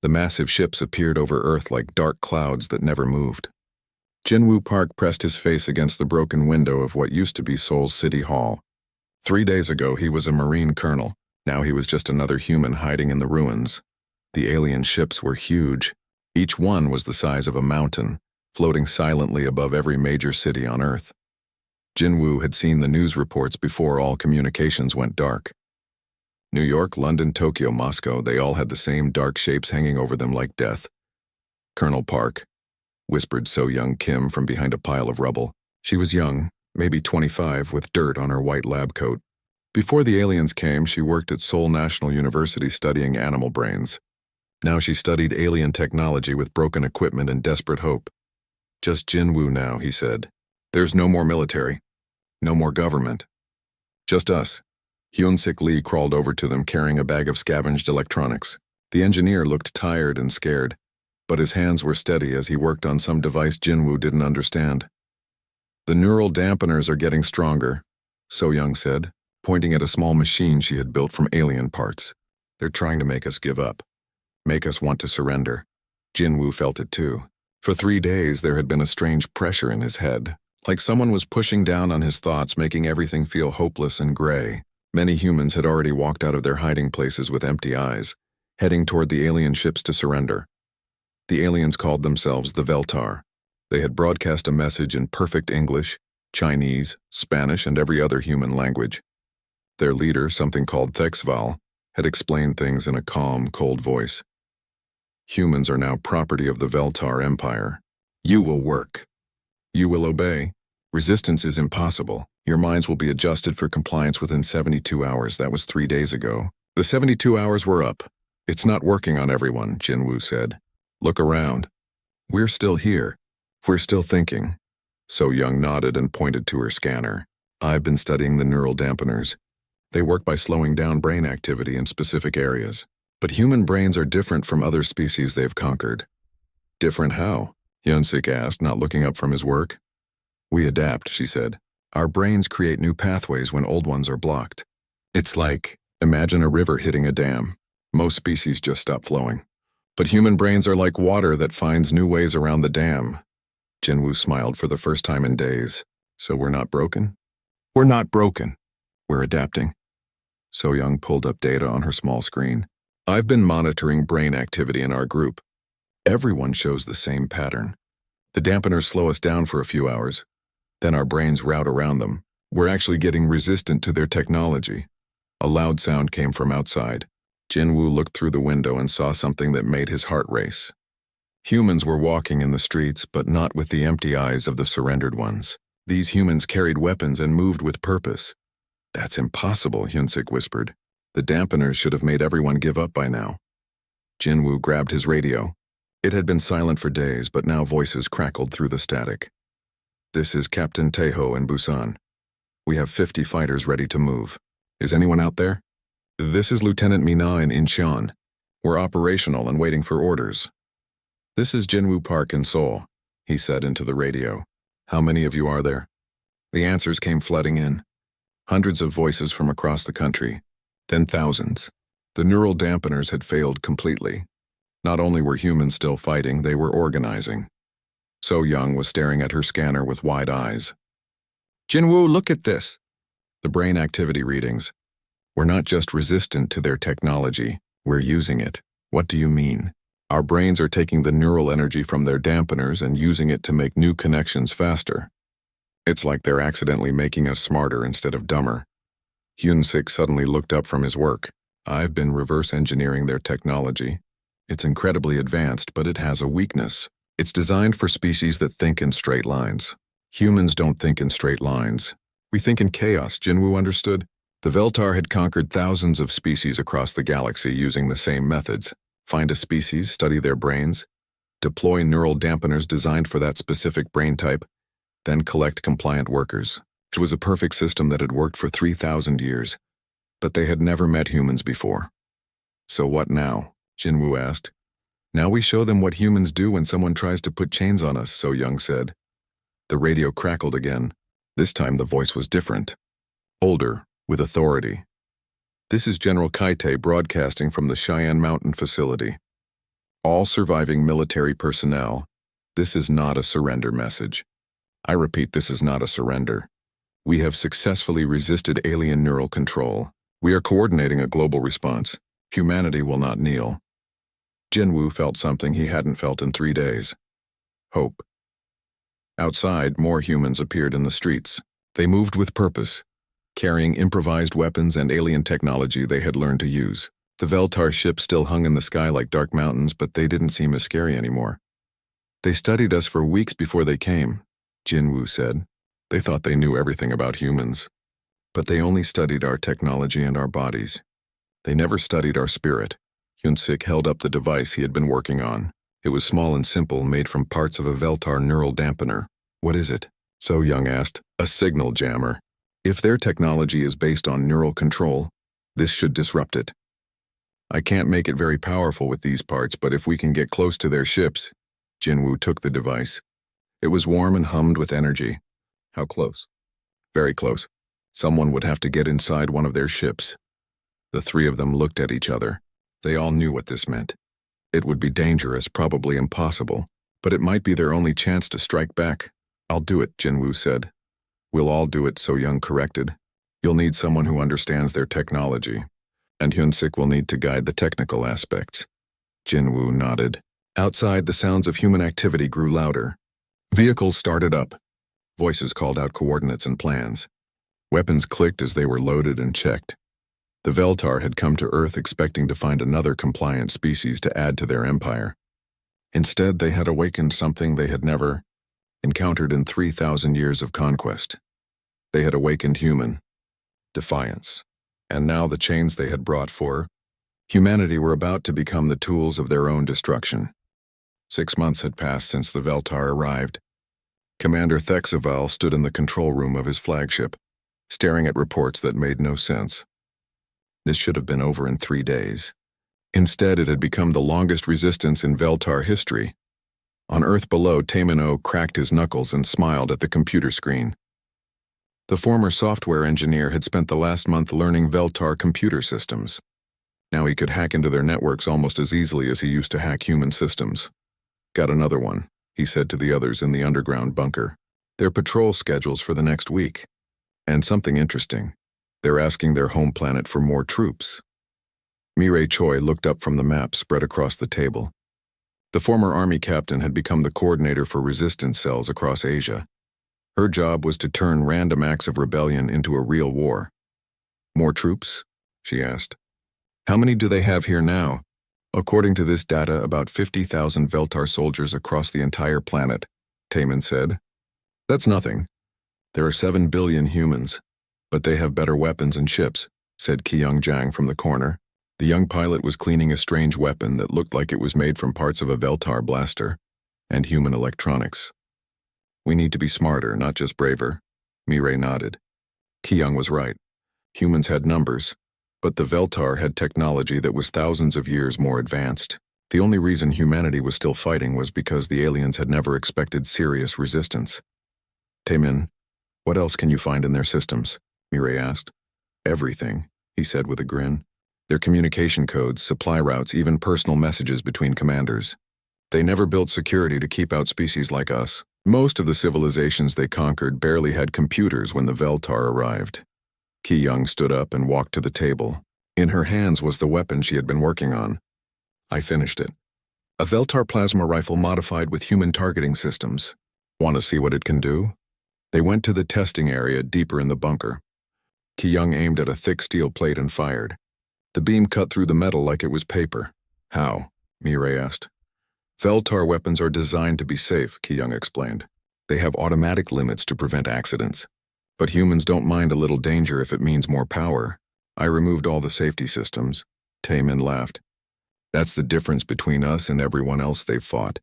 The massive ships appeared over Earth like dark clouds that never moved. Jinwoo Park pressed his face against the broken window of what used to be Seoul's City Hall. 3 days ago, he was a Marine colonel. Now he was just another human hiding in the ruins. The alien ships were huge. Each one was the size of a mountain, floating silently above every major city on Earth. Jinwoo had seen the news reports before all communications went dark. New York, London, Tokyo, Moscow, they all had the same dark shapes hanging over them like death. "Colonel Park," whispered So-Young Kim from behind a pile of rubble. She was young, maybe 25, with dirt on her white lab coat. Before the aliens came, she worked at Seoul National University studying animal brains. Now she studied alien technology with broken equipment and desperate hope. "Just Jinwoo now," he said. "There's no more military. No more government. Just us." Hyun-Sik Lee crawled over to them carrying a bag of scavenged electronics. The engineer looked tired and scared, but his hands were steady as he worked on some device Jinwoo didn't understand. "The neural dampeners are getting stronger," So-Young said, pointing at a small machine she had built from alien parts. "They're trying to make us give up, make us want to surrender." Jinwoo felt it too. For 3 days there had been a strange pressure in his head, like someone was pushing down on his thoughts, making everything feel hopeless and gray. Many humans had already walked out of their hiding places with empty eyes, heading toward the alien ships to surrender. The aliens called themselves the Veltar. They had broadcast a message in perfect English, Chinese, Spanish, and every other human language. Their leader, something called Thexval, had explained things in a calm, cold voice. "Humans are now property of the Veltar Empire. You will work. You will obey. Resistance is impossible. Your minds will be adjusted for compliance within 72 hours. That was 3 days ago. The 72 hours were up. It's not working on everyone," Jinwoo said. "Look around. We're still here. We're still thinking." So-Young nodded and pointed to her scanner. "I've been studying the neural dampeners. They work by slowing down brain activity in specific areas. But human brains are different from other species they've conquered." "Different how?" Hyun-Sik asked, not looking up from his work. "We adapt," she said. "Our brains create new pathways when old ones are blocked. It's like, imagine a river hitting a dam. Most species just stop flowing. But human brains are like water that finds new ways around the dam." Jinwoo smiled for the first time in days. "So we're not broken?" "We're not broken. We're adapting." So-Young pulled up data on her small screen. "I've been monitoring brain activity in our group. Everyone shows the same pattern. The dampeners slow us down for a few hours. Then our brains route around them. We're actually getting resistant to their technology." A loud sound came from outside. Jinwoo looked through the window and saw something that made his heart race. Humans were walking in the streets, but not with the empty eyes of the surrendered ones. These humans carried weapons and moved with purpose. "That's impossible," Hyun-Sik whispered. "The dampeners should have made everyone give up by now." Jinwoo grabbed his radio. It had been silent for days, but now voices crackled through the static. "This is Captain Taeho in Busan. We have 50 fighters ready to move. Is anyone out there? This is Lieutenant Mina in Incheon. We're operational and waiting for orders." "This is Jinwoo Park in Seoul," he said into the radio. "How many of you are there?" The answers came flooding in. Hundreds of voices from across the country, then thousands. The neural dampeners had failed completely. Not only were humans still fighting, they were organizing. So-Young was staring at her scanner with wide eyes. "Jinwoo, look at this." The brain activity readings. "We're not just resistant to their technology, we're using it." "What do you mean?" "Our brains are taking the neural energy from their dampeners and using it to make new connections faster. It's like they're accidentally making us smarter instead of dumber." Hyun-Sik suddenly looked up from his work. "I've been reverse engineering their technology. It's incredibly advanced, but it has a weakness. It's designed for species that think in straight lines. Humans don't think in straight lines. We think in chaos," Jinwoo understood. The Veltar had conquered thousands of species across the galaxy using the same methods. Find a species, study their brains, deploy neural dampeners designed for that specific brain type, then collect compliant workers. It was a perfect system that had worked for 3,000 years, but they had never met humans before. "So what now?" Jinwoo asked. "Now we show them what humans do when someone tries to put chains on us," So-Young said. The radio crackled again. This time the voice was different. Older, with authority. "This is General Kaite broadcasting from the Cheyenne Mountain facility. All surviving military personnel, this is not a surrender message. I repeat, this is not a surrender. We have successfully resisted alien neural control. We are coordinating a global response. Humanity will not kneel. Jinwoo felt something he hadn't felt in 3 days. Hope. Outside, more humans appeared in the streets. They moved with purpose, carrying improvised weapons and alien technology they had learned to use. The Veltar ships still hung in the sky like dark mountains, but they didn't seem as scary anymore. They studied us for weeks before they came, Jinwoo said. They thought they knew everything about humans. But they only studied our technology and our bodies. They never studied our spirit. Hyunsik held up the device he had been working on. It was small and simple, made from parts of a Veltar neural dampener. What is it? So Young asked. A signal jammer. If their technology is based on neural control, this should disrupt it. I can't make it very powerful with these parts, but if we can get close to their ships. Jinwoo took the device. It was warm and hummed with energy. How close? Very close. Someone would have to get inside one of their ships. The three of them looked at each other. They all knew what this meant. It would be dangerous, probably impossible, but it might be their only chance to strike back. I'll do it, Jinwoo said. We'll all do it, So Young corrected. You'll need someone who understands their technology, and Hyunsik will need to guide the technical aspects. Jinwoo nodded. Outside, the sounds of human activity grew louder. Vehicles started up. Voices called out coordinates and plans. Weapons clicked as they were loaded and checked. The Veltar had come to Earth expecting to find another compliant species to add to their empire. Instead, they had awakened something they had never encountered in 3,000 years of conquest. They had awakened human defiance, and now the chains they had brought for humanity were about to become the tools of their own destruction. 6 months had passed since the Veltar arrived. Commander Thexaval stood in the control room of his flagship, staring at reports that made no sense. This should have been over in 3 days. Instead, it had become the longest resistance in Veltar history. On Earth below, Taemon cracked his knuckles and smiled at the computer screen. The former software engineer had spent the last month learning Veltar computer systems. Now he could hack into their networks almost as easily as he used to hack human systems. Got another one, he said to the others in the underground bunker. Their patrol schedules for the next week. And something interesting. They're asking their home planet for more troops. Mireille Choi looked up from the map spread across the table. The former army captain had become the coordinator for resistance cells across Asia. Her job was to turn random acts of rebellion into a real war. More troops? She asked. How many do they have here now? According to this data, about 50,000 Veltar soldiers across the entire planet, Taemon said. That's nothing. There are 7 billion humans, but they have better weapons and ships, said Ki-young Jang from the corner. The young pilot was cleaning a strange weapon that looked like it was made from parts of a Veltar blaster and human electronics. We need to be smarter, not just braver. Mireille nodded. Ki-young was right. Humans had numbers, but the Veltar had technology that was thousands of years more advanced. The only reason humanity was still fighting was because the aliens had never expected serious resistance. Taemon, what else can you find in their systems? Mireille asked. Everything, he said with a grin. Their communication codes, supply routes, even personal messages between commanders. They never built security to keep out species like us. Most of the civilizations they conquered barely had computers when the Veltar arrived. Ki-young stood up and walked to the table. In her hands was the weapon she had been working on. I finished it. A Veltar plasma rifle modified with human targeting systems. Want to see what it can do? They went to the testing area deeper in the bunker. Ki-young aimed at a thick steel plate and fired. The beam cut through the metal like it was paper. How? Mireille asked. Veltar weapons are designed to be safe, Ki-young explained. They have automatic limits to prevent accidents. But humans don't mind a little danger if it means more power. I removed all the safety systems. Taemon laughed. That's the difference between us and everyone else they've fought.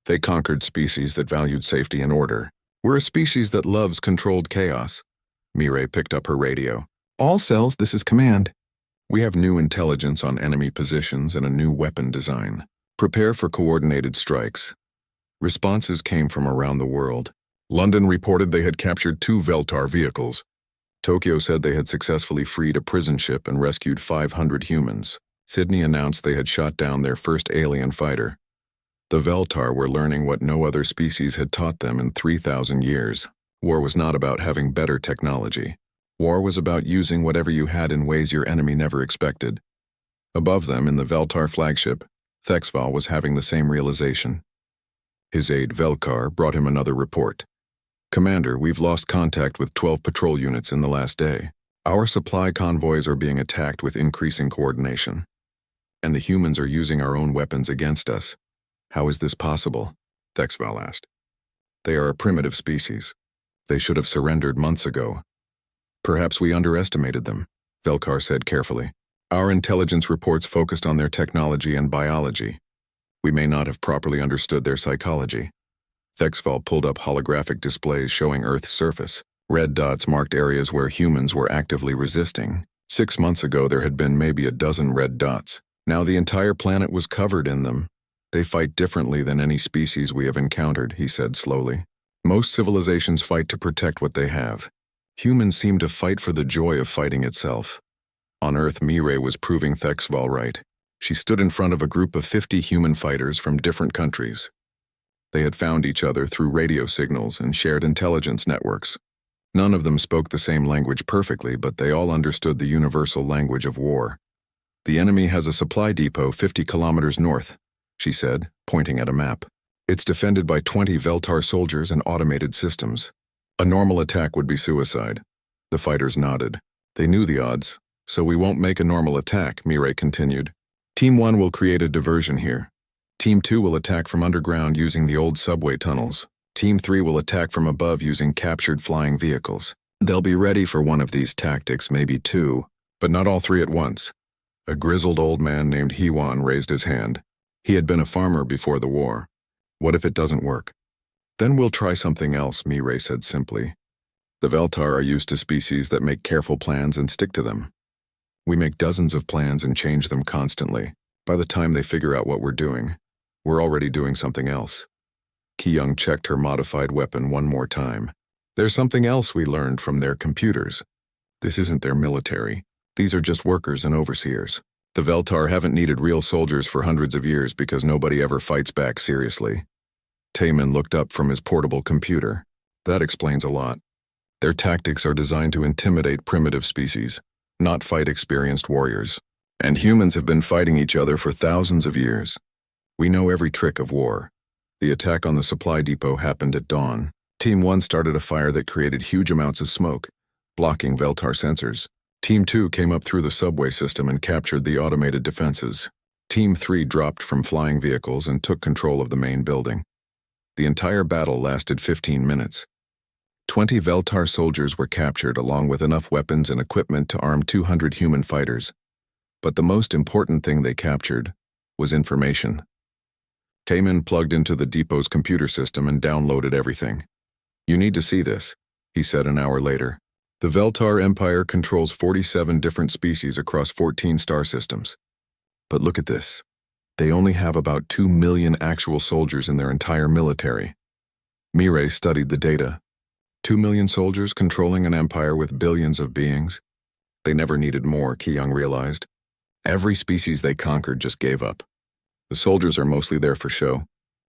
They conquered species that valued safety and order. We're a species that loves controlled chaos. Mireille picked up her radio. All cells, this is command. We have new intelligence on enemy positions and a new weapon design. Prepare for coordinated strikes. Responses came from around the world. London reported they had captured 2 Veltar vehicles. Tokyo said they had successfully freed a prison ship and rescued 500 humans. Sydney announced they had shot down their first alien fighter. The Veltar were learning what no other species had taught them in 3,000 years. War was not about having better technology. War was about using whatever you had in ways your enemy never expected. Above them, in the Veltar flagship, Thexval was having the same realization. His aide Velkar brought him another report. "Commander, we've lost contact with 12 patrol units in the last day. Our supply convoys are being attacked with increasing coordination. And the humans are using our own weapons against us. How is this possible?" Thexval asked. "They are a primitive species. They should have surrendered months ago." "Perhaps we underestimated them," Velkar said carefully. "Our intelligence reports focused on their technology and biology. We may not have properly understood their psychology." Thexval pulled up holographic displays showing Earth's surface. Red dots marked areas where humans were actively resisting. 6 months ago there had been maybe a dozen red dots. Now the entire planet was covered in them. "They fight differently than any species we have encountered," he said slowly. "Most civilizations fight to protect what they have. Humans seem to fight for the joy of fighting itself." On Earth, Mireille was proving Thexval right. She stood in front of a group of 50 human fighters from different countries. They had found each other through radio signals and shared intelligence networks. None of them spoke the same language perfectly, but they all understood the universal language of war. "The enemy has a supply depot 50 kilometers north," she said, pointing at a map. "It's defended by 20 Veltar soldiers and automated systems. A normal attack would be suicide." The fighters nodded. They knew the odds. "So we won't make a normal attack," Mireille continued. "Team 1 will create a diversion here. Team 2 will attack from underground using the old subway tunnels. Team 3 will attack from above using captured flying vehicles. They'll be ready for one of these tactics, maybe two, but not all three at once." A grizzled old man named Hewan raised his hand. He had been a farmer before the war. "What if it doesn't work?" "Then we'll try something else," Mireille said simply. "The Veltar are used to species that make careful plans and stick to them. We make dozens of plans and change them constantly. By the time they figure out what we're doing, we're already doing something else." Ki-Young checked her modified weapon one more time. "There's something else we learned from their computers. This isn't their military. These are just workers and overseers. The Veltar haven't needed real soldiers for hundreds of years because nobody ever fights back seriously." Taman looked up from his portable computer. "That explains a lot. Their tactics are designed to intimidate primitive species, not fight experienced warriors. And humans have been fighting each other for thousands of years. We know every trick of war." The attack on the supply depot happened at dawn. Team 1 started a fire that created huge amounts of smoke, blocking Veltar sensors. Team 2 came up through the subway system and captured the automated defenses. Team 3 dropped from flying vehicles and took control of the main building. The entire battle lasted 15 minutes. 20 Veltar soldiers were captured along with enough weapons and equipment to arm 200 human fighters. But the most important thing they captured was information. Taman plugged into the depot's computer system and downloaded everything. "You need to see this," he said an hour later. "The Veltar Empire controls 47 different species across 14 star systems. But look at this. They only have about 2 million actual soldiers in their entire military." Mireille studied the data. 2 million soldiers controlling an empire with billions of beings. They never needed more, Ki-Young realized. Every species they conquered just gave up. The soldiers are mostly there for show.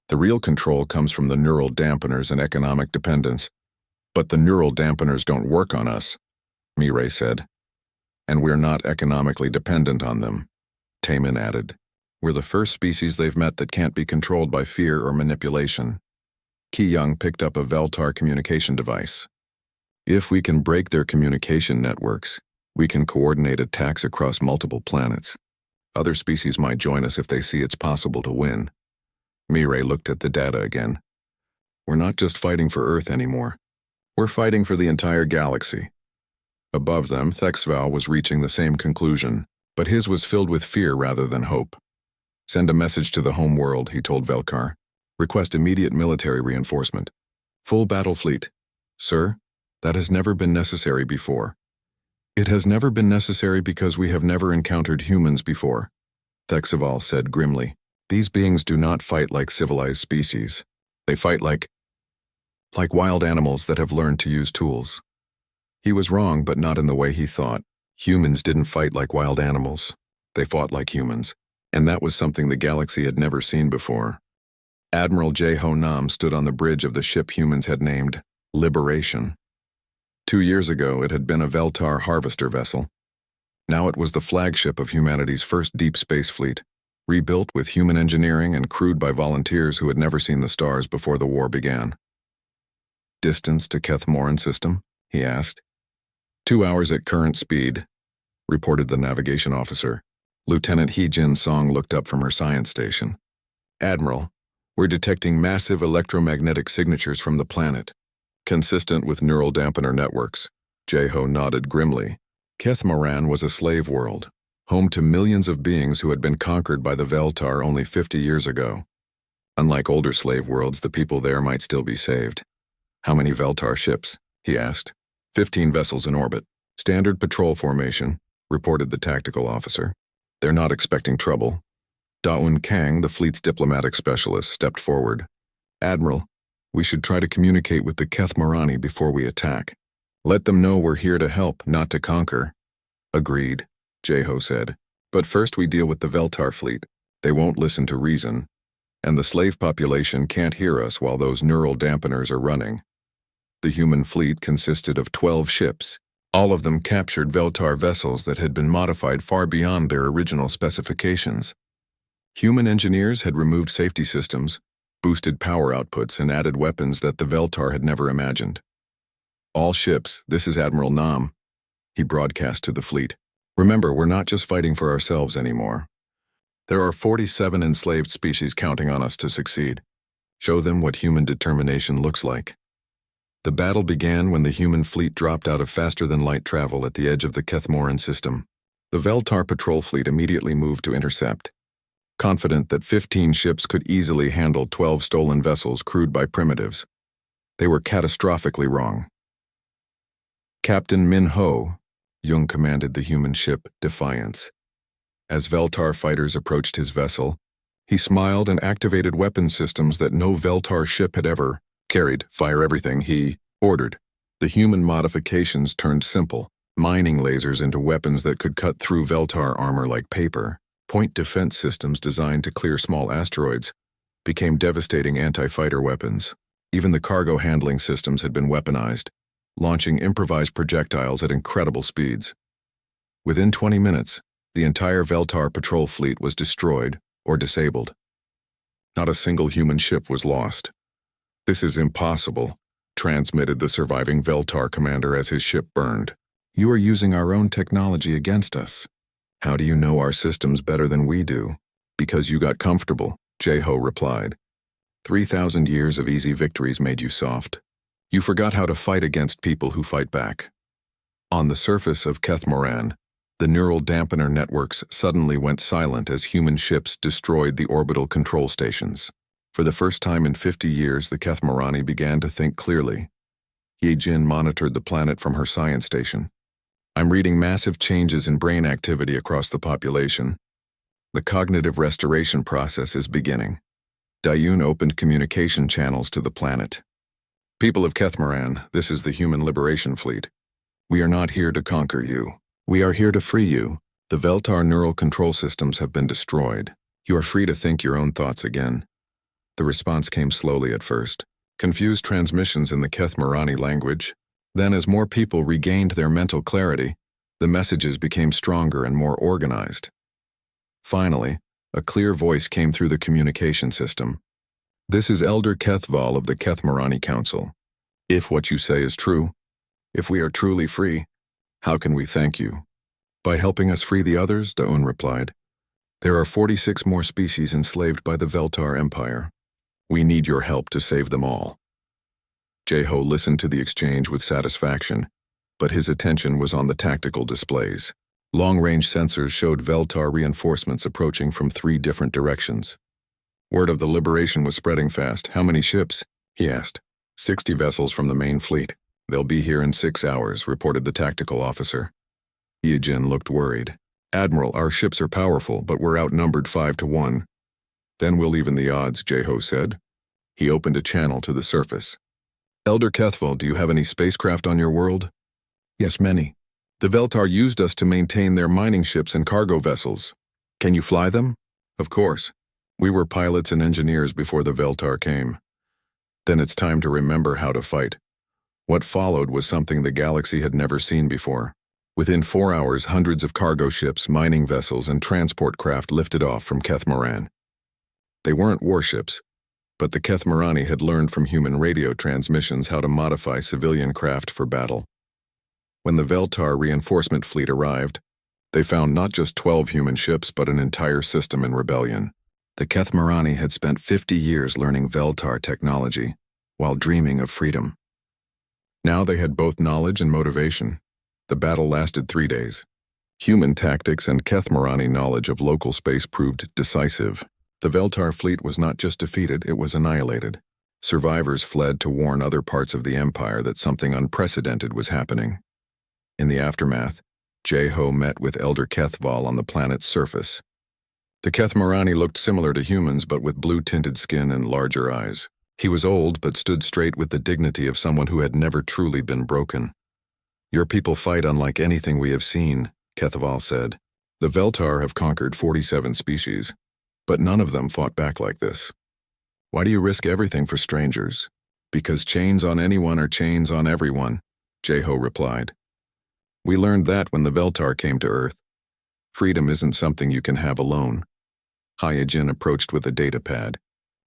The real control comes from the neural dampeners and economic dependence. "But the neural dampeners don't work on us," Mireille said. "And we're not economically dependent on them," Taman added. "We're the first species they've met that can't be controlled by fear or manipulation." Ki-Young picked up a Veltar communication device. "If we can break their communication networks, we can coordinate attacks across multiple planets. Other species might join us if they see it's possible to win." Mireille looked at the data again. "We're not just fighting for Earth anymore. We're fighting for the entire galaxy." Above them, Thexval was reaching the same conclusion, but his was filled with fear rather than hope. "Send a message to the home world," he told Velkar. "Request immediate military reinforcement. Full battle fleet." "Sir, that has never been necessary before." "It has never been necessary because we have never encountered humans before," Thexval said grimly. "These beings do not fight like civilized species. They fight like wild animals that have learned to use tools." He was wrong, but not in the way he thought. Humans didn't fight like wild animals. They fought like humans, and that was something the galaxy had never seen before. Admiral J-Ho Nam stood on the bridge of the ship humans had named Liberation. 2 years ago, it had been a Veltar harvester vessel. Now it was the flagship of humanity's first deep space fleet, rebuilt with human engineering and crewed by volunteers who had never seen the stars before the war began. "Distance to Kethmoran system?" he asked. 2 hours at current speed, reported the navigation officer. Lieutenant Hee-Jin Song looked up from her science station. "Admiral, we're detecting massive electromagnetic signatures from the planet, consistent with neural dampener networks." J-Ho nodded grimly. Kethmoran was a slave world, home to millions of beings who had been conquered by the Veltar only 50 years ago. Unlike older slave worlds, the people there might still be saved. "How many Veltar ships?" he asked. 15 vessels in orbit. Standard patrol formation, reported the tactical officer. "They're not expecting trouble." Da-Un Kang, the fleet's diplomatic specialist, stepped forward. "Admiral, we should try to communicate with the Kethmorani before we attack. Let them know we're here to help, not to conquer." "Agreed," J-Ho said. "But first we deal with the Veltar fleet. They won't listen to reason. And the slave population can't hear us while those neural dampeners are running." The human fleet consisted of 12 ships. All of them captured Veltar vessels that had been modified far beyond their original specifications. Human engineers had removed safety systems, boosted power outputs, and added weapons that the Veltar had never imagined. "All ships, this is Admiral Nam," he broadcast to the fleet. "Remember, we're not just fighting for ourselves anymore. There are 47 enslaved species counting on us to succeed. Show them what human determination looks like." The battle began when the human fleet dropped out of faster-than-light travel at the edge of the Kethmoran system. The Veltar patrol fleet immediately moved to intercept, confident that 15 ships could easily handle 12 stolen vessels crewed by primitives. They were catastrophically wrong. Captain Min Ho, Jung commanded the human ship Defiance. As Veltar fighters approached his vessel, he smiled and activated weapon systems that no Veltar ship had ever carried. "Fire everything," he ordered. The human modifications turned simple, mining lasers into weapons that could cut through Veltar armor like paper. Point defense systems designed to clear small asteroids became devastating anti-fighter weapons. Even the cargo handling systems had been weaponized, launching improvised projectiles at incredible speeds. Within 20 minutes, the entire Veltar patrol fleet was destroyed or disabled. Not a single human ship was lost. "This is impossible," transmitted the surviving Veltar commander as his ship burned. "You are using our own technology against us." "How do you know our systems better than we do?" "Because you got comfortable," J-Ho replied. 3,000 years of easy victories made you soft. You forgot how to fight against people who fight back. On the surface of Kethmoran, the neural dampener networks suddenly went silent as human ships destroyed the orbital control stations. For the first time in 50 years, the Kethmorani began to think clearly. Ye-Jin monitored the planet from her science station. "I'm reading massive changes in brain activity across the population. The cognitive restoration process is beginning." Dayun opened communication channels to the planet. "People of Kethmoran, this is the Human Liberation Fleet. We are not here to conquer you. We are here to free you. The Veltar neural control systems have been destroyed. You are free to think your own thoughts again." The response came slowly at first. Confused transmissions in the Kethmorani language. Then, as more people regained their mental clarity, the messages became stronger and more organized. Finally, a clear voice came through the communication system. "This is Elder Kethval of the Kethmorani Council. If what you say is true, if we are truly free, how can we thank you?" "By helping us free the others," Da-Un replied. "There are 46 more species enslaved by the Veltar Empire. We need your help to save them all." J-Ho listened to the exchange with satisfaction, but his attention was on the tactical displays. Long-range sensors showed Veltar reinforcements approaching from 3 different directions. Word of the liberation was spreading fast. "How many ships?" he asked. 60 vessels from the main fleet. "They'll be here in 6 hours," reported the tactical officer. Ye-Jin looked worried. "Admiral, our ships are powerful, but we're outnumbered 5 to 1. "Then we'll even the odds," J-Ho said. He opened a channel to the surface. "Elder Kethval, do you have any spacecraft on your world?" "Yes, many. The Veltar used us to maintain their mining ships and cargo vessels. Can you fly them? Of course. We were pilots and engineers before the Veltar came. Then it's time to remember how to fight. What followed was something the galaxy had never seen before. Within 4 hours, hundreds of cargo ships, mining vessels, and transport craft lifted off from Kethmaran. They weren't warships, but the Kethmarani had learned from human radio transmissions how to modify civilian craft for battle. When the Veltar reinforcement fleet arrived, they found not just 12 human ships but an entire system in rebellion. The Kethmarani had spent 50 years learning Veltar technology, while dreaming of freedom. Now they had both knowledge and motivation. The battle lasted 3 days. Human tactics and Kethmarani knowledge of local space proved decisive. The Veltar fleet was not just defeated, it was annihilated. Survivors fled to warn other parts of the Empire that something unprecedented was happening. In the aftermath, Jeho met with Elder Kethval on the planet's surface. The Kethmarani looked similar to humans but with blue-tinted skin and larger eyes. He was old but stood straight with the dignity of someone who had never truly been broken. Your people fight unlike anything we have seen, Kethval said. The Veltar have conquered 47 species, but none of them fought back like this. Why do you risk everything for strangers? Because chains on anyone are chains on everyone, Jeho replied. We learned that when the Veltar came to Earth. Freedom isn't something you can have alone. Hyojin approached with a datapad.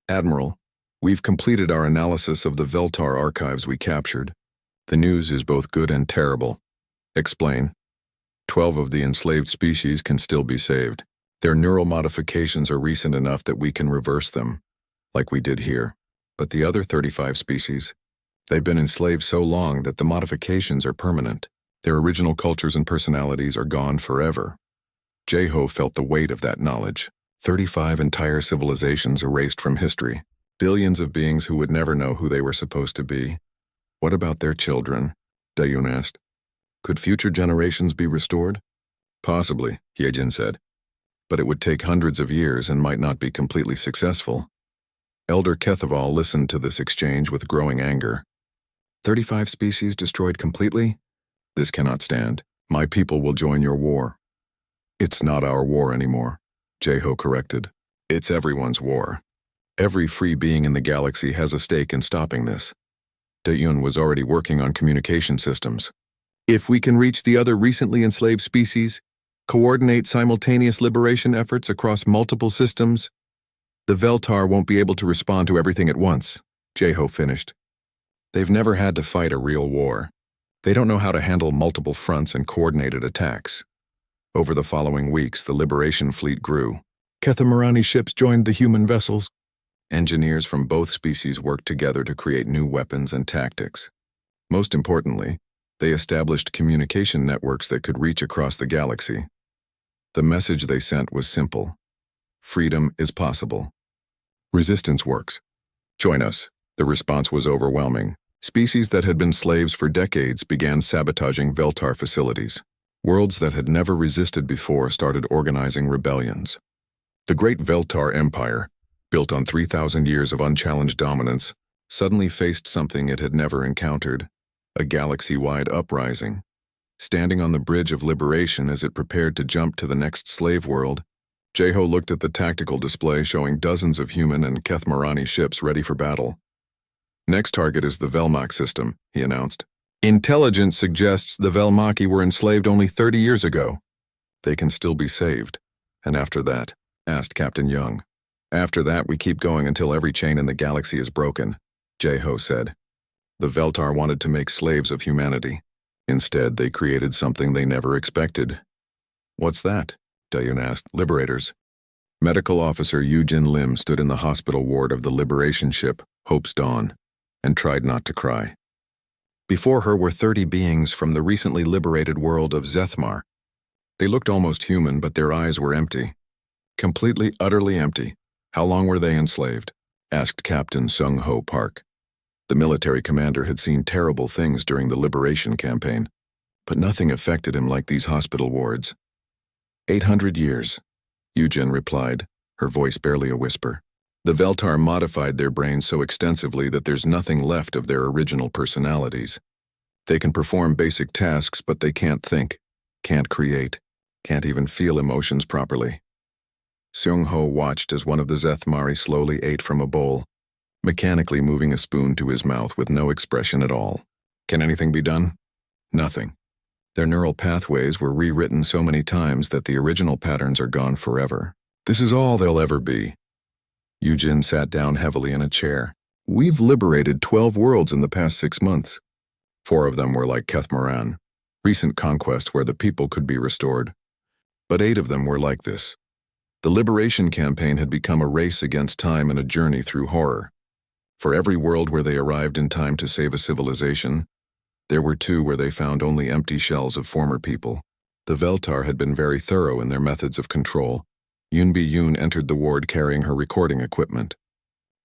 Admiral, we've completed our analysis of the Veltar archives we captured. The news is both good and terrible. Explain. 12 of the enslaved species can still be saved. Their neural modifications are recent enough that we can reverse them, like we did here. But the other 35 species, they've been enslaved so long that the modifications are permanent. Their original cultures and personalities are gone forever. Jeho felt the weight of that knowledge. 35 entire civilizations erased from history. Billions of beings who would never know who they were supposed to be. What about their children? Dayun asked. Could future generations be restored? Possibly, Hyojin said. But it would take hundreds of years and might not be completely successful. Elder Kethval listened to this exchange with growing anger. 35 species destroyed completely? This cannot stand. My people will join your war. It's not our war anymore, Jeho corrected. It's everyone's war. Every free being in the galaxy has a stake in stopping this. Dayun was already working on communication systems. If we can reach the other recently enslaved species, coordinate simultaneous liberation efforts across multiple systems, the Veltar won't be able to respond to everything at once, Jeho finished. They've never had to fight a real war. They don't know how to handle multiple fronts and coordinated attacks. Over the following weeks, the Liberation Fleet grew. Kethmarani ships joined the human vessels. Engineers from both species worked together to create new weapons and tactics. Most importantly, they established communication networks that could reach across the galaxy. The message they sent was simple. Freedom is possible. Resistance works. Join us. The response was overwhelming. Species that had been slaves for decades began sabotaging Veltar facilities. Worlds that had never resisted before started organizing rebellions. The great Veltar Empire, built on 3,000 years of unchallenged dominance, suddenly faced something it had never encountered, a galaxy-wide uprising. Standing on the bridge of liberation as it prepared to jump to the next slave world, Jeho looked at the tactical display showing dozens of human and Kethmarani ships ready for battle. Next target is the Velmak system, he announced. Intelligence suggests the Velmaki were enslaved only 30 years ago. They can still be saved. And after that, asked Captain Young. After that, we keep going until every chain in the galaxy is broken, Jeho said. The Veltar wanted to make slaves of humanity. Instead, they created something they never expected. What's that? Dayun asked. Liberators. Medical officer Yujin Lim stood in the hospital ward of the liberation ship, Hope's Dawn, and tried not to cry. Before her were 30 beings from the recently liberated world of Zethmar. They looked almost human, but their eyes were empty. Completely, utterly empty. How long were they enslaved? Asked Captain Sung Ho Park. The military commander had seen terrible things during the liberation campaign, but nothing affected him like these hospital wards. 800 years, Yujin replied, her voice barely a whisper. The Veltar modified their brains so extensively that there's nothing left of their original personalities. They can perform basic tasks, but they can't think, can't create, can't even feel emotions properly. Seung-ho watched as one of the Zethmari slowly ate from a bowl, mechanically moving a spoon to his mouth with no expression at all. Can anything be done? Nothing. Their neural pathways were rewritten so many times that the original patterns are gone forever. This is all they'll ever be. Yujin sat down heavily in a chair. We've liberated 12 worlds in the past 6 months. 4 of them were like Kethmaran, recent conquests where the people could be restored. But 8 of them were like this. The liberation campaign had become a race against time and a journey through horror. For every world where they arrived in time to save a civilization, there were 2 where they found only empty shells of former people. The Veltar had been very thorough in their methods of control. Yunbi Yoon entered the ward carrying her recording equipment.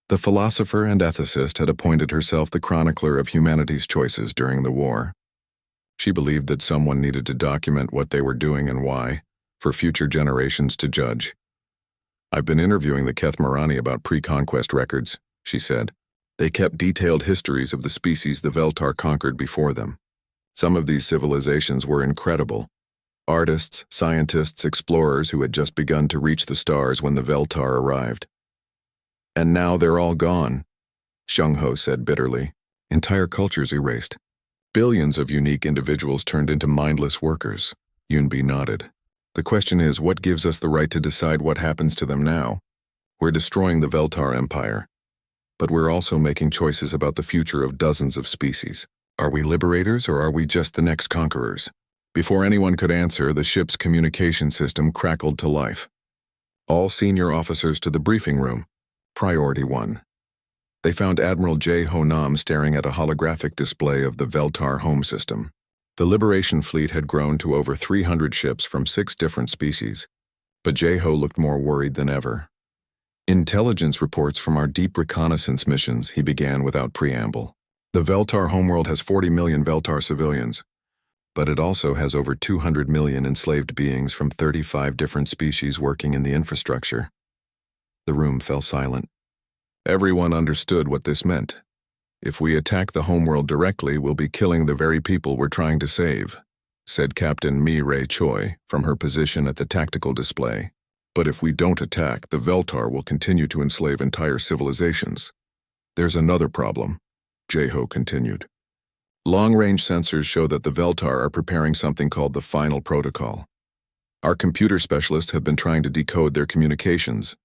The philosopher and ethicist had appointed herself the chronicler of humanity's choices during the war. She believed that someone needed to document what they were doing and why, for future generations to judge. I've been interviewing the Kethmarani about pre-conquest records, she said. They kept detailed histories of the species the Veltar conquered before them. Some of these civilizations were incredible. Artists, scientists, explorers who had just begun to reach the stars when the Veltar arrived. And now they're all gone, Seung-ho said bitterly. Entire cultures erased. Billions of unique individuals turned into mindless workers. Yunbi nodded. The question is, what gives us the right to decide what happens to them now? We're destroying the Veltar Empire. But we're also making choices about the future of dozens of species. Are we liberators or are we just the next conquerors? Before anyone could answer, the ship's communication system crackled to life. All senior officers to the briefing room. Priority 1. They found Admiral J. Ho Nam staring at a holographic display of the Veltar home system. The Liberation Fleet had grown to over 300 ships from 6 different species, but J. Ho looked more worried than ever. Intelligence reports from our deep reconnaissance missions, he began without preamble. The Veltar homeworld has 40 million Veltar civilians, but it also has over 200 million enslaved beings from 35 different species working in the infrastructure. The room fell silent. Everyone understood what this meant. If we attack the homeworld directly, we'll be killing the very people we're trying to save, said Captain Mi Ray Choi from her position at the tactical display. But if we don't attack, the Veltar will continue to enslave entire civilizations. There's another problem, J-Ho continued. Long-range sensors show that the Veltar are preparing something called the Final Protocol. Our computer specialists have been trying to decode their communications,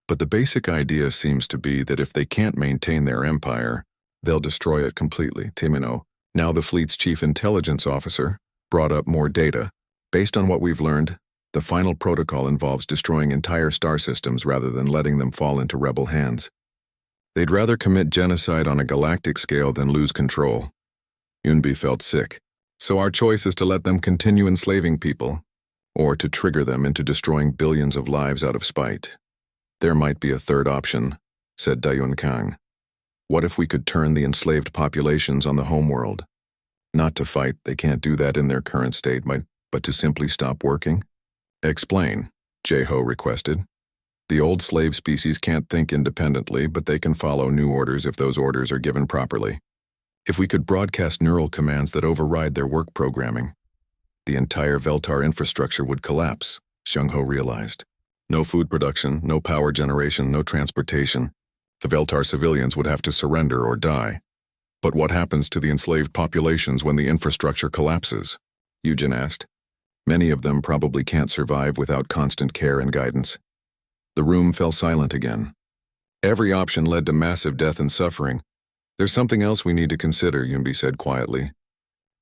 but the basic idea seems to be that if they can't maintain their empire, they'll destroy it completely. Timino, now the fleet's chief intelligence officer, brought up more data. Based on what we've learned, the Final Protocol involves destroying entire star systems rather than letting them fall into rebel hands. They'd rather commit genocide on a galactic scale than lose control. Yunbi felt sick. So our choice is to let them continue enslaving people, or to trigger them into destroying billions of lives out of spite. There might be a third option, said Dayun Kang. What if we could turn the enslaved populations on the homeworld? Not to fight, they can't do that in their current state, but to simply stop working? Explain, J-Ho requested. The old slave species can't think independently, but they can follow new orders if those orders are given properly. If we could broadcast neural commands that override their work programming, the entire Veltar infrastructure would collapse, Seung-ho realized. No food production, no power generation, no transportation. The Veltar civilians would have to surrender or die. But what happens to the enslaved populations when the infrastructure collapses? Yujin asked. Many of them probably can't survive without constant care and guidance. The room fell silent again. Every option led to massive death and suffering. There's something else we need to consider, Yunbi said quietly.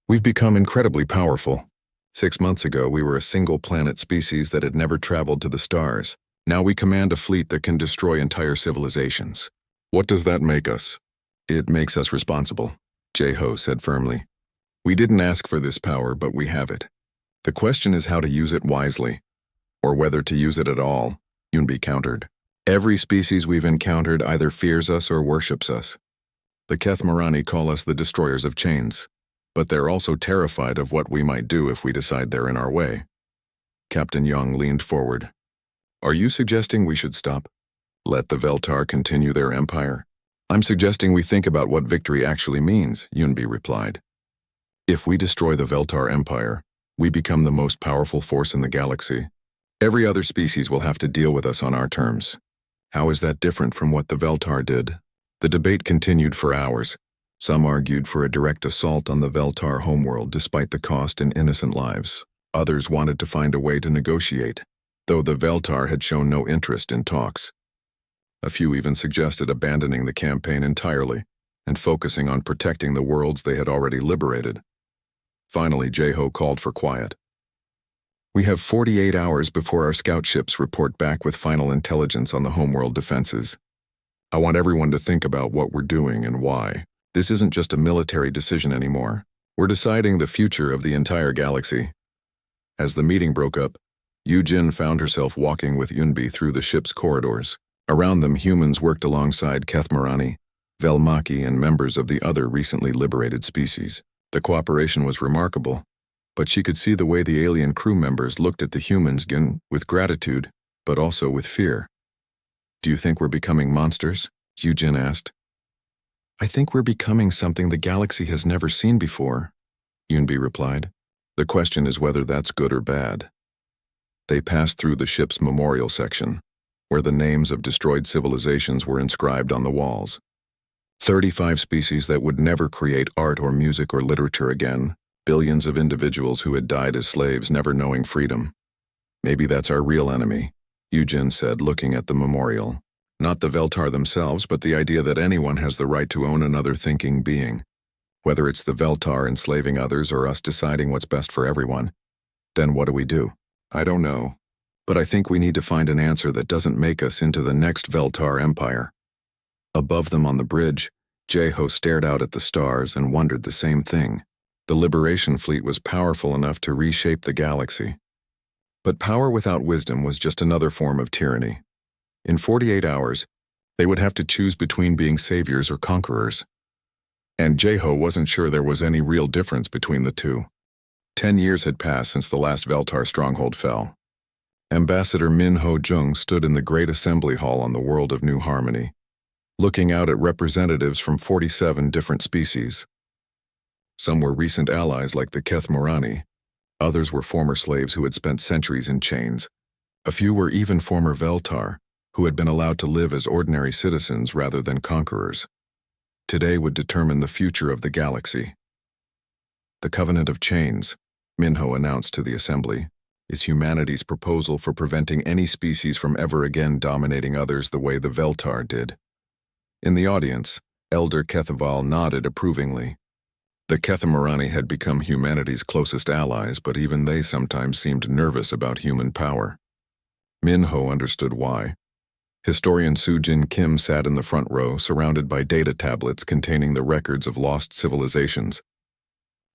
We've become incredibly powerful. 6 months ago, we were a single-planet species that had never traveled to the stars. Now we command a fleet that can destroy entire civilizations. What does that make us? It makes us responsible, J-Ho said firmly. We didn't ask for this power, but we have it. The question is how to use it wisely, or whether to use it at all, Yunbi countered. Every species we've encountered either fears us or worships us. The Kethmarani call us the destroyers of chains, but they're also terrified of what we might do if we decide they're in our way. Captain Young leaned forward. Are you suggesting we should stop? Let the Veltar continue their empire? I'm suggesting we think about what victory actually means, Yunbi replied. If we destroy the Veltar Empire, we become the most powerful force in the galaxy. Every other species will have to deal with us on our terms. How is that different from what the Veltar did? The debate continued for hours. Some argued for a direct assault on the Veltar homeworld despite the cost in innocent lives. Others wanted to find a way to negotiate, though the Veltar had shown no interest in talks. A few even suggested abandoning the campaign entirely and focusing on protecting the worlds they had already liberated. Finally, Jeho called for quiet. We have 48 hours before our scout ships report back with final intelligence on the homeworld defenses. I want everyone to think about what we're doing and why. This isn't just a military decision anymore. We're deciding the future of the entire galaxy. As the meeting broke up, Yujin found herself walking with Yunbi through the ship's corridors. Around them, humans worked alongside Kethmarani, Velmaki, and members of the other recently liberated species. The cooperation was remarkable, but she could see the way the alien crew members looked at the humans with gratitude, but also with fear. Do you think we're becoming monsters? Yujin asked. I think we're becoming something the galaxy has never seen before, Yunbi replied. The question is whether that's good or bad. They passed through the ship's memorial section, where the names of destroyed civilizations were inscribed on the walls. 35 species that would never create art or music or literature again, billions of individuals who had died as slaves never knowing freedom. Maybe that's our real enemy, Yujin said, looking at the memorial. Not the Veltar themselves, but the idea that anyone has the right to own another thinking being. Whether it's the Veltar enslaving others or us deciding what's best for everyone. Then what do we do? I don't know. But I think we need to find an answer that doesn't make us into the next Veltar empire. Above them on the bridge, Jeho stared out at the stars and wondered the same thing. The Liberation Fleet was powerful enough to reshape the galaxy. But power without wisdom was just another form of tyranny. In 48 hours, they would have to choose between being saviors or conquerors. And Jeho wasn't sure there was any real difference between the two. 10 years had passed since the last Veltar stronghold fell. Ambassador Min Ho Jung stood in the Great Assembly Hall on the world of New Harmony, looking out at representatives from 47 different species. Some were recent allies like the Kethmarani. Others were former slaves who had spent centuries in chains. A few were even former Veltar, who had been allowed to live as ordinary citizens rather than conquerors. Today would determine the future of the galaxy. The Covenant of Chains, Minho announced to the assembly, is humanity's proposal for preventing any species from ever again dominating others the way the Veltar did. In the audience, Elder Kethaval nodded approvingly. The Kethamarani had become humanity's closest allies, but even they sometimes seemed nervous about human power. Minho understood why. Historian Sujin Kim sat in the front row, surrounded by data tablets containing the records of lost civilizations.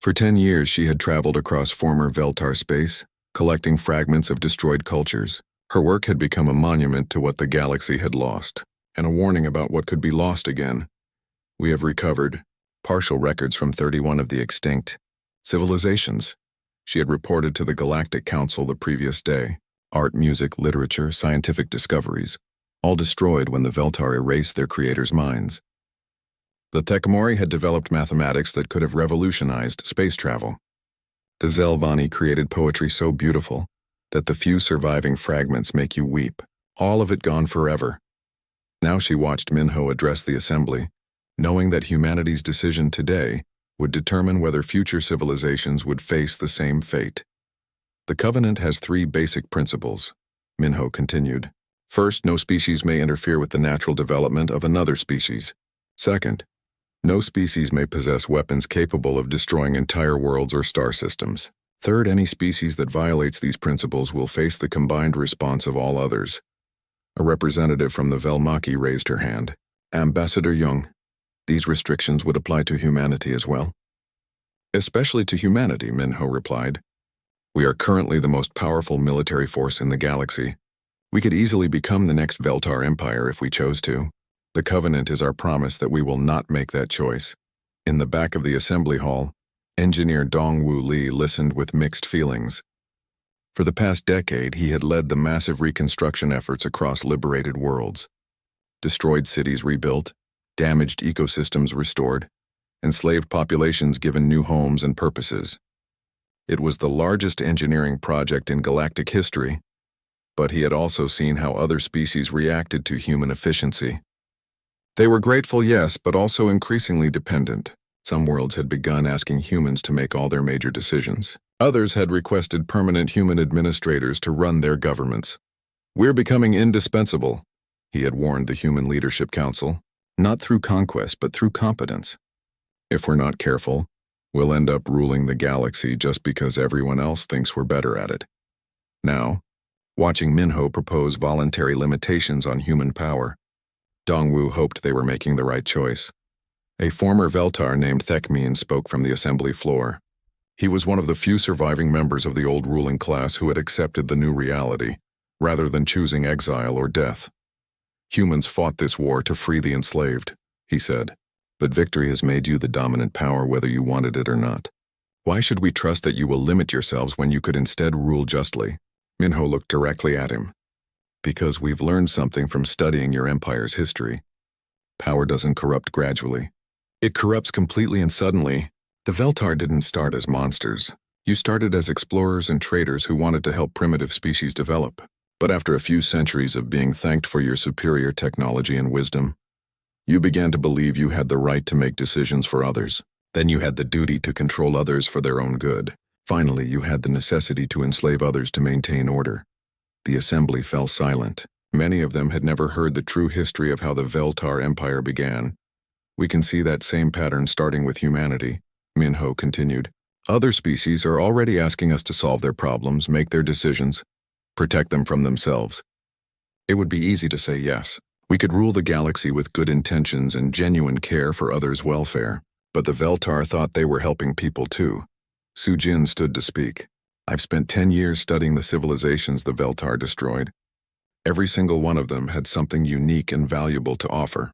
For 10 years, she had traveled across former Veltar space, collecting fragments of destroyed cultures. Her work had become a monument to what the galaxy had lost, and a warning about what could be lost again. We have recovered partial records from 31 of the extinct civilizations, she had reported to the Galactic Council the previous day. Art, music, literature, scientific discoveries, all destroyed when the Veltar erased their creators' minds. The Tekamori had developed mathematics that could have revolutionized space travel. The Zelvani created poetry so beautiful that the few surviving fragments make you weep, all of it gone forever. Now she watched Minho address the assembly, knowing that humanity's decision today would determine whether future civilizations would face the same fate. The Covenant has 3 basic principles, Minho continued. First, no species may interfere with the natural development of another species. Second, no species may possess weapons capable of destroying entire worlds or star systems. Third, any species that violates these principles will face the combined response of all others. A representative from the Velmaki raised her hand. Ambassador Jung, these restrictions would apply to humanity as well? Especially to humanity, Minho replied. We are currently the most powerful military force in the galaxy. We could easily become the next Veltar Empire if we chose to. The Covenant is our promise that we will not make that choice. In the back of the assembly hall, engineer Dongwu Li listened with mixed feelings. For the past decade, he had led the massive reconstruction efforts across liberated worlds. Destroyed cities rebuilt, damaged ecosystems restored, enslaved populations given new homes and purposes. It was the largest engineering project in galactic history, but he had also seen how other species reacted to human efficiency. They were grateful, yes, but also increasingly dependent. Some worlds had begun asking humans to make all their major decisions. Others had requested permanent human administrators to run their governments. "We're becoming indispensable," he had warned the Human Leadership Council, "not through conquest, but through competence. If we're not careful, we'll end up ruling the galaxy just because everyone else thinks we're better at it." Now, watching Minho propose voluntary limitations on human power, Dongwu hoped they were making the right choice. A former Veltar named Thekmin spoke from the assembly floor. He was one of the few surviving members of the old ruling class who had accepted the new reality, rather than choosing exile or death. "Humans fought this war to free the enslaved," he said, "but victory has made you the dominant power whether you wanted it or not. Why should we trust that you will limit yourselves when you could instead rule justly?" Minho looked directly at him. "Because we've learned something from studying your empire's history. Power doesn't corrupt gradually. It corrupts completely and suddenly. The Veltar didn't start as monsters. You started as explorers and traders who wanted to help primitive species develop. But after a few centuries of being thanked for your superior technology and wisdom, you began to believe you had the right to make decisions for others. Then you had the duty to control others for their own good. Finally, you had the necessity to enslave others to maintain order." The assembly fell silent. Many of them had never heard the true history of how the Veltar Empire began. "We can see that same pattern starting with humanity," Minho continued. "Other species are already asking us to solve their problems, make their decisions, protect them from themselves. It would be easy to say yes. We could rule the galaxy with good intentions and genuine care for others' welfare. But the Veltar thought they were helping people too." Sujin stood to speak. "I've spent 10 years studying the civilizations the Veltar destroyed. Every single one of them had something unique and valuable to offer.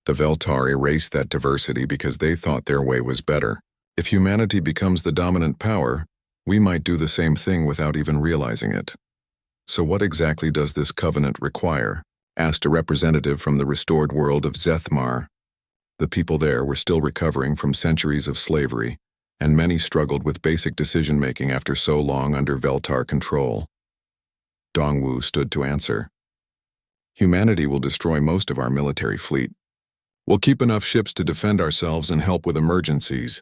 The Veltar erased that diversity because they thought their way was better. If humanity becomes the dominant power, we might do the same thing without even realizing it." "So what exactly does this covenant require?" asked a representative from the restored world of Zethmar. The people there were still recovering from centuries of slavery, and many struggled with basic decision-making after so long under Veltar control. Dongwu stood to answer. "Humanity will destroy most of our military fleet. We'll keep enough ships to defend ourselves and help with emergencies,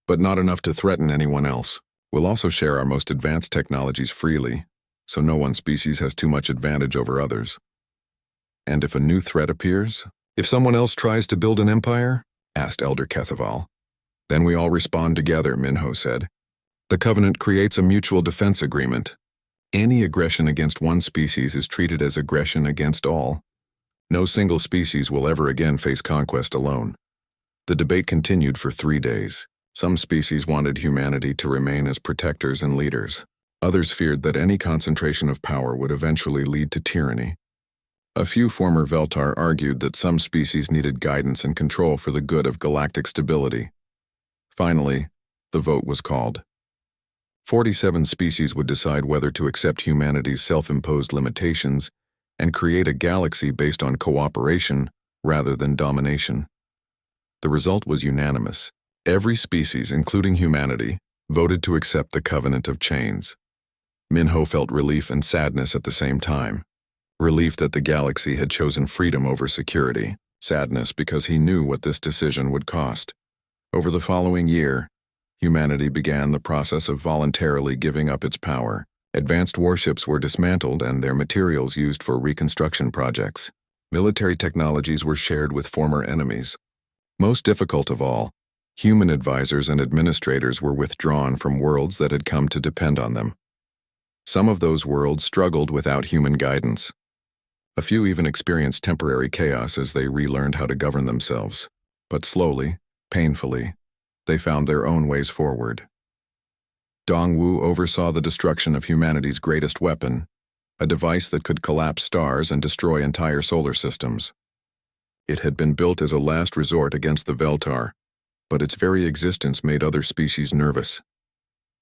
but not enough to threaten anyone else. We'll also share our most advanced technologies freely, so no one species has too much advantage over others. And if a new threat appears, if someone else tries to build an empire?" asked Elder Kethaval. "Then we all respond together," Minho said. "The covenant creates a mutual defense agreement. Any aggression against one species is treated as aggression against all. No single species will ever again face conquest alone." The debate continued for 3 days. Some species wanted humanity to remain as protectors and leaders. Others feared that any concentration of power would eventually lead to tyranny. A few former Veltar argued that some species needed guidance and control for the good of galactic stability. Finally, the vote was called. 47 species would decide whether to accept humanity's self-imposed limitations and create a galaxy based on cooperation rather than domination. The result was unanimous. Every species, including humanity, voted to accept the Covenant of Chains. Minho felt relief and sadness at the same time. Relief that the galaxy had chosen freedom over security. Sadness because he knew what this decision would cost. Over the following year, humanity began the process of voluntarily giving up its power. Advanced warships were dismantled and their materials used for reconstruction projects. Military technologies were shared with former enemies. Most difficult of all, human advisors and administrators were withdrawn from worlds that had come to depend on them. Some of those worlds struggled without human guidance. A few even experienced temporary chaos as they relearned how to govern themselves. But slowly, painfully, they found their own ways forward. Dongwu oversaw the destruction of humanity's greatest weapon, a device that could collapse stars and destroy entire solar systems. It had been built as a last resort against the Veltar, but its very existence made other species nervous.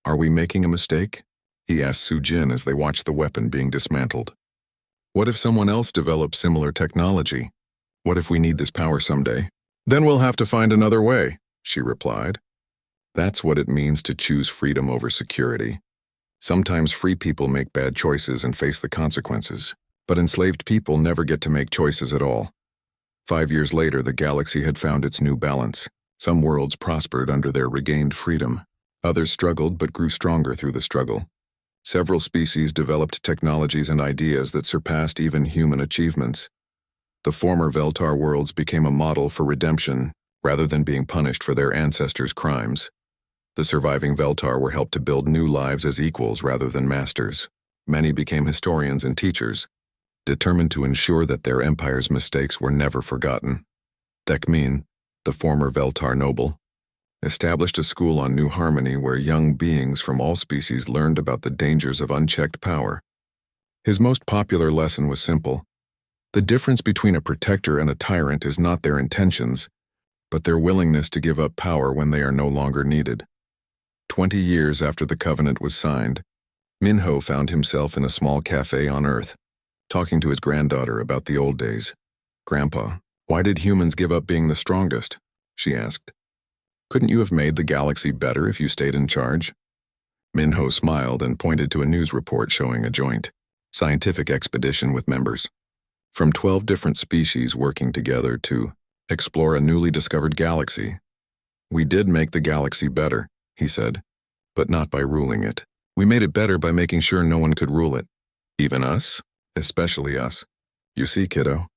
"Are we making a mistake?" he asked Sujin as they watched the weapon being dismantled. "What if someone else develops similar technology? What if we need this power someday? Then we'll have to find another way," she replied. "That's what it means to choose freedom over security." Sometimes free people make bad choices and face the consequences, but enslaved people never get to make choices at all. 5 years later, the galaxy had found its new balance. Some worlds prospered under their regained freedom. Others struggled but grew stronger through the struggle. Several species developed technologies and ideas that surpassed even human achievements. The former Veltar worlds became a model for redemption rather than being punished for their ancestors' crimes. The surviving Veltar were helped to build new lives as equals rather than masters. Many became historians and teachers, determined to ensure that their empire's mistakes were never forgotten. Dekmin, the former Veltar noble, established a school on New Harmony where young beings from all species learned about the dangers of unchecked power. His most popular lesson was simple. The difference between a protector and a tyrant is not their intentions, but their willingness to give up power when they are no longer needed. 20 years after the covenant was signed, Minho found himself in a small cafe on Earth, talking to his granddaughter about the old days. "Grandpa, why did humans give up being the strongest?" she asked. "Couldn't you have made the galaxy better if you stayed in charge?" Minho smiled and pointed to a news report showing a joint scientific expedition with members from 12 different species working together to explore a newly discovered galaxy. "We did make the galaxy better," he said, "but not by ruling it. We made it better by making sure no one could rule it. Even us, especially us. You see, kiddo,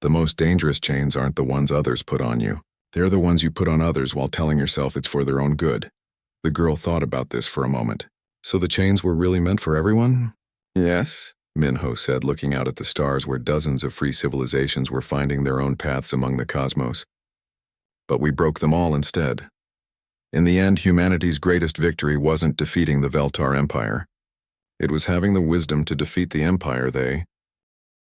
the most dangerous chains aren't the ones others put on you. They're the ones you put on others while telling yourself it's for their own good." The girl thought about this for a moment. "So the chains were really meant for everyone?" "Yes," Minho said, looking out at the stars where dozens of free civilizations were finding their own paths among the cosmos. "But we broke them all instead. In the end, humanity's greatest victory wasn't defeating the Veltar Empire. It was having the wisdom to defeat the empire they